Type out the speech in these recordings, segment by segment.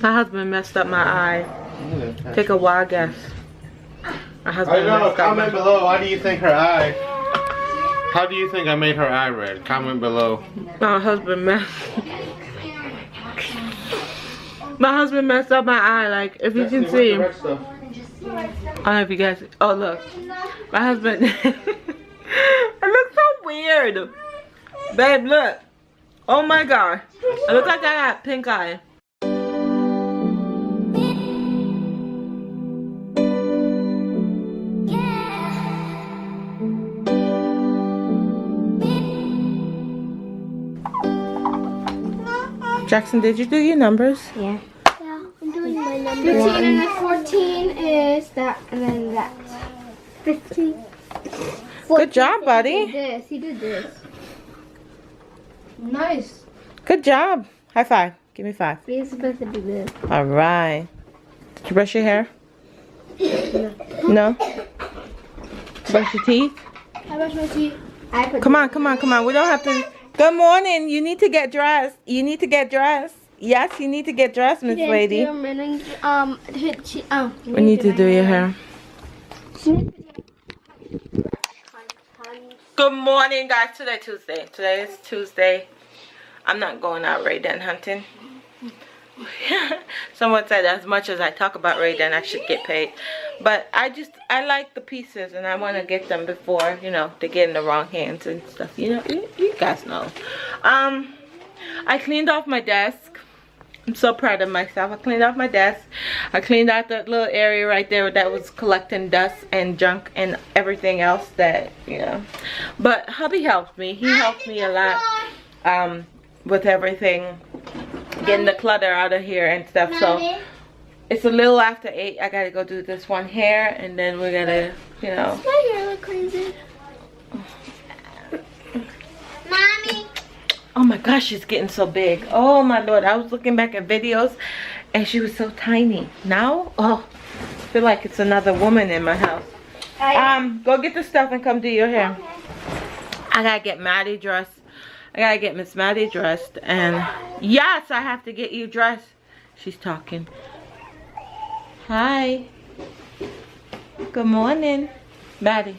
My husband messed up my eye. Take a wild guess. My husband I know. messed up Comment below. Why do you think her eye? How do you think I made her eye red? Comment below. My husband messed. My husband messed up my eye. Like if you can see. I don't know if you guys. Oh look, my husband. It looks so weird. Babe, look. Oh my god. It looks like I got pink eye. Jackson, did you do your numbers? Yeah. Yeah, I'm doing my numbers. 13 and then 14 is that, and then that. 15. 14. Good job, buddy. He did this. Nice. Good job. High five. Give me 5. He's supposed to do this. All right. Did you brush your hair? No? Brush your teeth? I brush my teeth. Come on, come on, come on. We don't have to. Good morning. You need to get dressed. You need to get dressed. Yes, you need to get dressed, Miss Lady. We need to do your hair. Good morning, guys. Today Tuesday. Today is Tuesday. I'm not going out Ray-Dan hunting. Someone said as much as I talk about Ray-Dan, I should get paid. But I like the pieces and I want to get them before, you know, they get in the wrong hands and stuff. You know, you guys know. I cleaned off my desk. I'm so proud of myself. I cleaned off my desk. I cleaned out that little area right there that was collecting dust and junk and everything else that, you know. But hubby helped me. He helped me a lot with everything. Getting the clutter out of here and stuff. So it's a little after 8. I gotta go do this one hair and then we're gonna, you know. Does my hair look crazy? Mommy. Oh my gosh, she's getting so big. Oh my lord, I was looking back at videos and she was so tiny. Now, oh, I feel like it's another woman in my house. Go get the stuff and come do your hair. Okay. I gotta get Maddie dressed. I gotta get Miss Maddie dressed, and yes, I have to get you dressed. She's talking. Hi. Good morning, Maddie.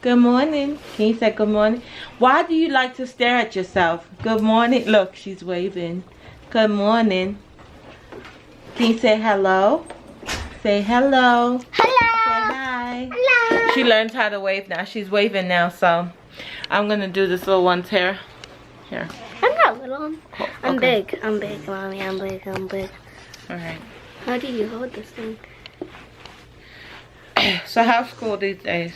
Good morning. Can you say good morning? Why do you like to stare at yourself? Good morning. Look, she's waving. Good morning. Can you say hello? Say hello. Hello. Say hi. Hello. She learns how to wave now. She's waving now, so I'm gonna do this little one's hair. Here. I'm not little. I'm okay. big. I'm big, Mommy. I'm big. I'm big. Alright. How do you hold this thing? So how's school these days?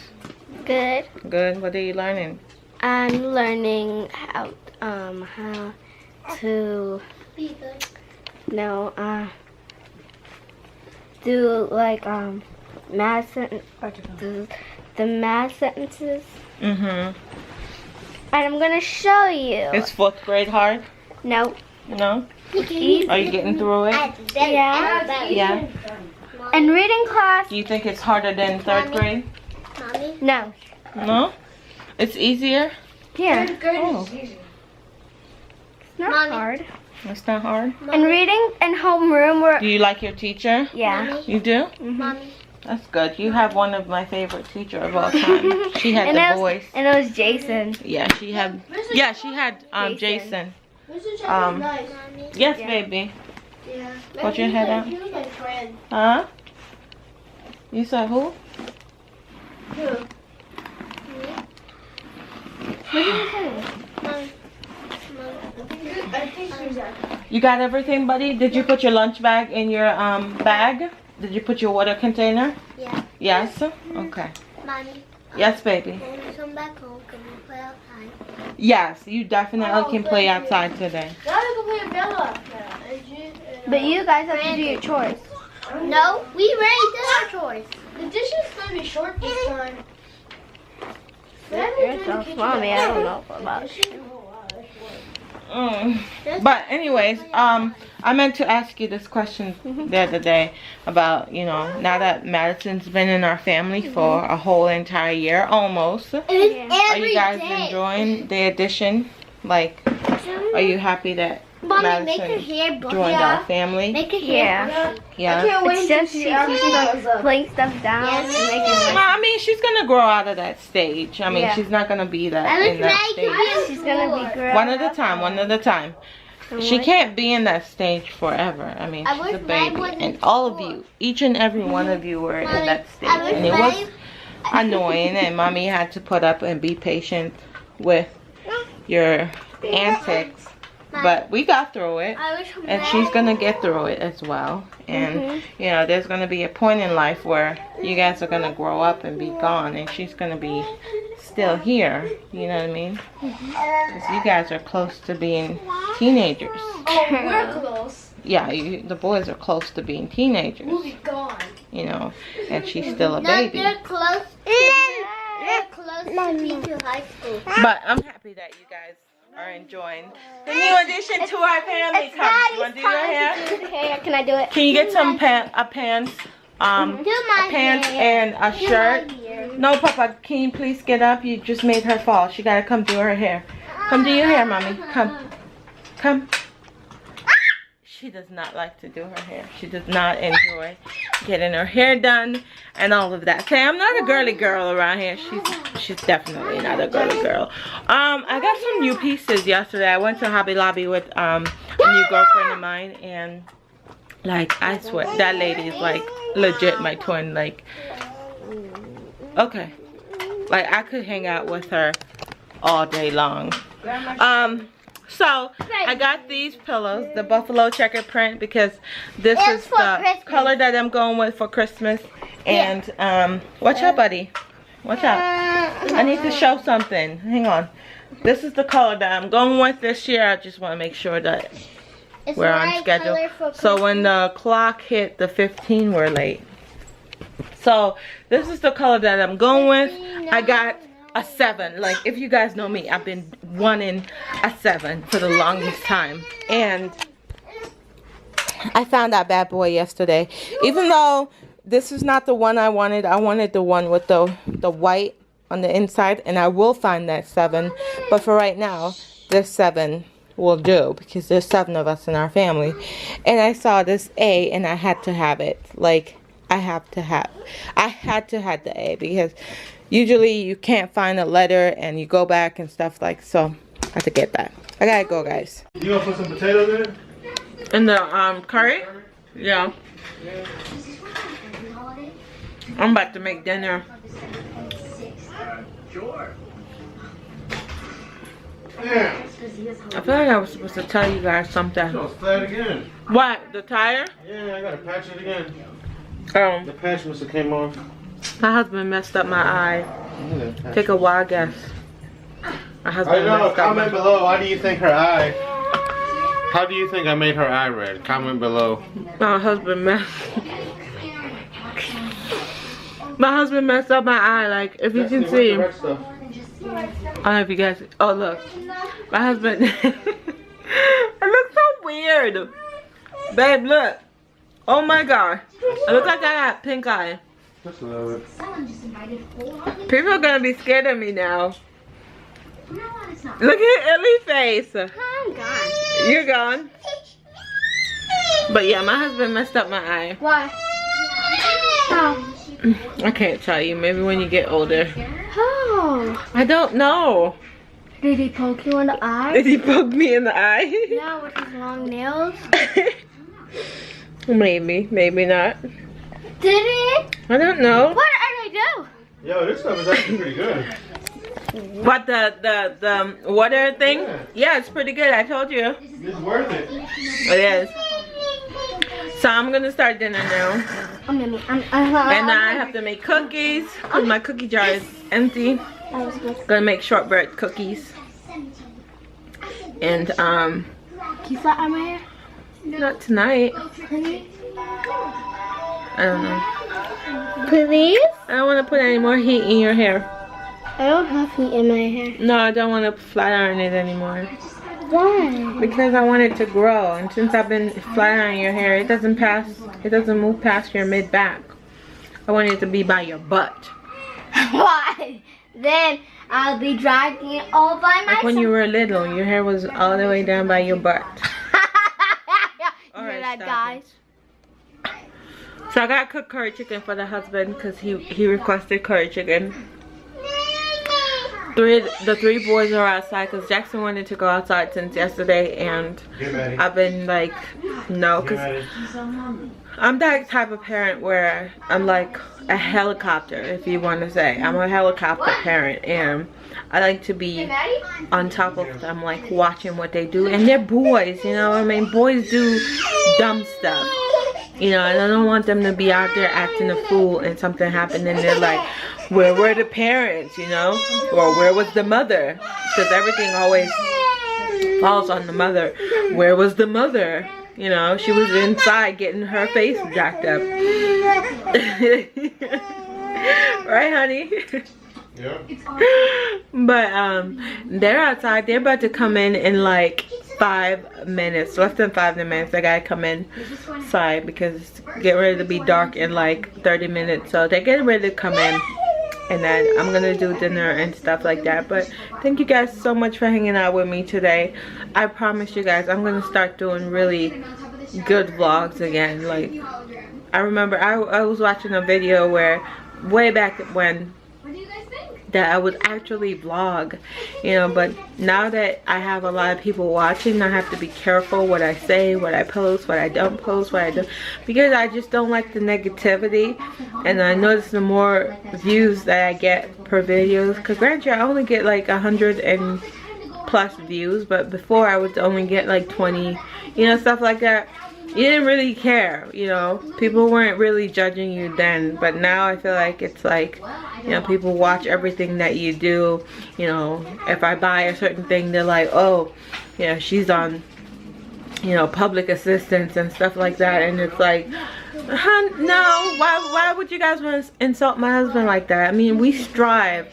Good. Good. What are you learning? I'm learning how to do like math the math sentences. Mm-hmm. And I'm gonna show you. Is 4th grade hard? No. No? Easy. Are you getting through it? Yeah. Yeah. And reading class. Do you think it's harder than 3rd grade? Mommy? No. No? It's easier? Here. Oh. It's not hard. It's not hard? And reading and homeroom Do you like your teacher? yeah. You do? Mommy. That's good. You have one of my favorite teachers of all time. She had the voice. And it was Jason. Yeah, she had. Yeah, she had Jason. Yes, baby. Yeah. Put your head out. He was my friend. Huh? You said who? Who? You got everything, buddy? Did you put your lunch bag in your bag? Did you put your water container? Yeah. Yes? Okay. Mommy. Yes, baby. When we come back home, can we play outside? Yes, you definitely can play outside today. But you guys have to do your chores. No, we already did our chores. The dishes gonna be short this time. Mommy, I don't know about you. But anyways, I meant to ask you this question the other day about, you know, now that Madison's been in our family for a whole entire year almost. Are you guys enjoying the addition? Like, are you happy that Mommy, make her hair blonde. joined our family. Make her hair blonde. Yeah. It's just she's like putting stuff down and making it. I mean, she's gonna grow out of that stage. I mean, she's not gonna be that in that stage. She's gonna be grown. One at a time, one at a time. She can't be in that stage forever. I mean, she's a baby. And all of you, each and every one of you were in that stage. And it was annoying, and Mommy had to put up and be patient with your antics. But we got through it, and she's gonna get through it as well. And you know, there's gonna be a point in life where you guys are gonna grow up and be gone, and she's gonna be still here. You know what I mean? Because you guys are close to being teenagers. Oh, we're close. Yeah, the boys are close to being teenagers. We'll be gone. You know, and she's still a baby. They're close. They're close to being to high school. But I'm happy that you guys are enjoying the new addition to our family. You want to do your hair? Can I do it? Can you get some pants, and a shirt? No, Papa, can you please get up? You just made her fall. She gotta come do her hair. Come do your hair, Mommy. Come. Come. She does not like to do her hair. She does not enjoy getting her hair done and all of that. Say, I'm not a girly girl around here. She's definitely not a girly girl. I got some new pieces yesterday. I went to Hobby Lobby with a new girlfriend of mine, and like, I swear, that lady is like legit my twin. Like, okay, like I could hang out with her all day long. So I got these pillows, the buffalo checker print, because this is the color that I'm going with for Christmas. And watch out, buddy. Watch out. I need to show something. Hang on. This is the color that I'm going with this year. I just want to make sure that we're on schedule. So when the clock hit the 15, we're late. So this is the color that I'm going with. I got a 7. Like, if you guys know me, I've been wanting a 7 for the longest time, and I found that bad boy yesterday. Even though this is not the one I wanted the one with the white on the inside, and I will find that 7, but for right now this 7 will do, because there's 7 of us in our family. And I saw this A, and I had to have it. Like, I had to have the A, because usually you can't find a letter and you go back and stuff, like, so I had to get that. I gotta go, guys. You gonna put some potatoes in it? In the curry? Yeah. I'm about to make dinner. Sure. Yeah. I feel like I was supposed to tell you guys something. No, flat again. What? The tire? Yeah, I gotta patch it again. Oh. The patch must have came off. My husband messed up my eye. Take a wild guess. My husband I know, messed up comment below, how do you think her eye? How do you think I made her eye red? Comment below. My husband messed up my eye, like, if you can see. I don't know if you guys, oh look. My husband, it looks so weird. Babe, look. Oh my god. It looks like I got pink eye. Just a little bit. People are gonna be scared of me now. Look at Ellie's face. I'm gone. You're gone. But yeah, my husband messed up my eye. Why? How? I can't tell you. Maybe when you get older. How? I don't know. Did he poke you in the eye? Did he poke me in the eye? Yeah, with his long nails. Maybe, maybe not. Did he? I don't know. What did I do? Yo, this stuff is actually pretty good. What, the water thing? Yeah, it's pretty good. I told you. It's worth it. It is. So I'm gonna start dinner now. And I have to make cookies because my cookie jar is empty. Gonna make shortbread cookies. And Can you flat iron my hair? not tonight. I don't know. Please? I don't want to put any more heat in your hair. I don't have heat in my hair. No, I don't want to flat iron it anymore. Why? Because I want it to grow, and since I've been flat ironing your hair, it doesn't move past your mid back. I want it to be by your butt. Why? Then I'll be dragging it all by myself. Like when you were little, your hair was all the way down by your butt. All right, that, stop guys. So I got cooked curry chicken for the husband because he requested curry chicken. The three boys are outside because Jackson wanted to go outside since yesterday, and I've been like, no, because I'm that type of parent where I'm like a helicopter, if you want to say. I'm a helicopter parent, and I like to be on top of them, like watching what they do. And they're boys, you know what I mean? Boys do dumb stuff, you know, and I don't want them to be out there acting a fool and something happened and they're like, where were the parents, you know? Or where was the mother? Because everything always falls on the mother. Where was the mother? You know, she was inside getting her face jacked up. Right, honey? Yeah. But they're outside. They're about to come in like 5 minutes, less than 5 minutes. They gotta come inside because it's getting ready to be dark in like 30 minutes. So they're getting ready to come in, and then I'm gonna do dinner and stuff like that. But thank you guys so much for hanging out with me today. I promise you guys I'm gonna start doing really good vlogs again. Like, I remember I was watching a video where way back when that I would actually vlog, you know, but now that I have a lot of people watching, I have to be careful what I say, what I post, what I don't post, what I do, because I just don't like the negativity. And I notice the more views that I get per videos, because granted I only get like 100 and plus views, but before I would only get like 20, you know, stuff like that. You didn't really care, you know, people weren't really judging you then, but now I feel like it's like, you know, people watch everything that you do. You know, if I buy a certain thing, they're like, oh, you know, she's on, you know, public assistance and stuff like that, and it's like, no, why would you guys want to insult my husband like that? I mean, we strive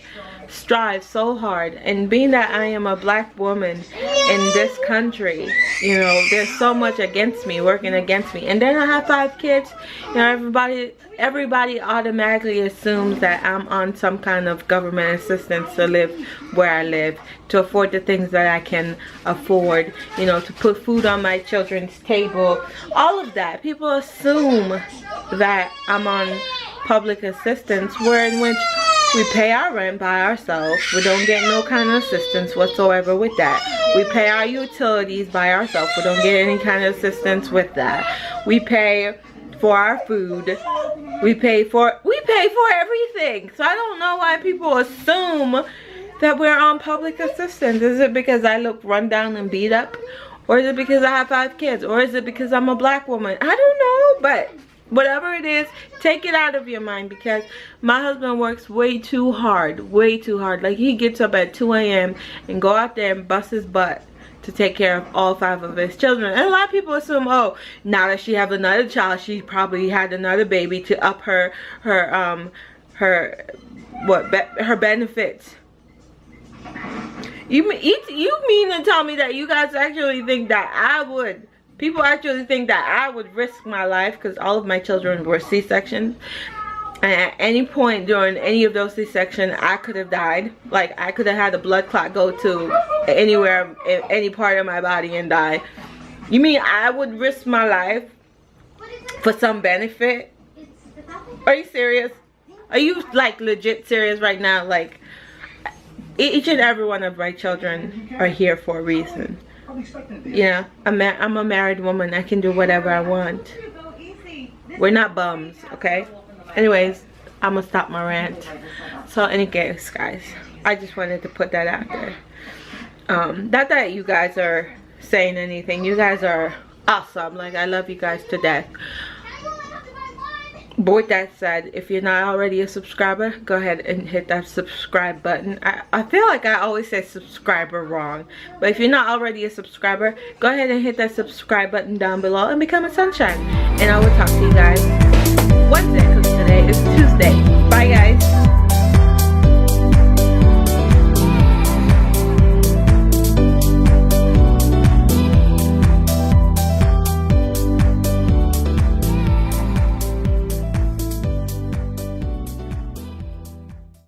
so hard, and being that I am a black woman in this country, you know, there's so much against me, working against me, and then I have 5 kids. You know, everybody automatically assumes that I'm on some kind of government assistance to live where I live, to afford the things that I can afford, you know, to put food on my children's table, all of that. People assume that I'm on public assistance, where in which we pay our rent by ourselves. We don't get no kind of assistance whatsoever with that. We pay our utilities by ourselves. We don't get any kind of assistance with that. We pay for our food. We pay for everything. So I don't know why people assume that we're on public assistance. Is it because I look run down and beat up? Or is it because I have 5 kids? Or is it because I'm a black woman? I don't know, but whatever it is, take it out of your mind, because my husband works way too hard. Like, he gets up at 2 a.m. and go out there and bust his butt to take care of all 5 of his children. And a lot of people assume, oh, now that she has another child, she probably had another baby to up her benefits. You mean to tell me that you guys actually think that people actually think that I would risk my life, because all of my children were C-sections, and at any point during any of those C-sections I could have died. Like, I could have had a blood clot go to anywhere, any part of my body, and die. You mean I would risk my life for some benefit? Are you serious? Are you like legit serious right now? Like, each and every one of my children are here for a reason. Yeah, I'm a married woman. I can do whatever I want. We're not bums, okay? Anyways, I'm gonna stop my rant. So anyways, guys, I just wanted to put that out there. Not that you guys are saying anything. You guys are awesome. Like, I love you guys to death. But with that said, if you're not already a subscriber, go ahead and hit that subscribe button. I feel like I always say subscriber wrong. But if you're not already a subscriber, go ahead and hit that subscribe button down below and become a sunshine. And I will talk to you guys Wednesday, because today is Tuesday. Bye, guys.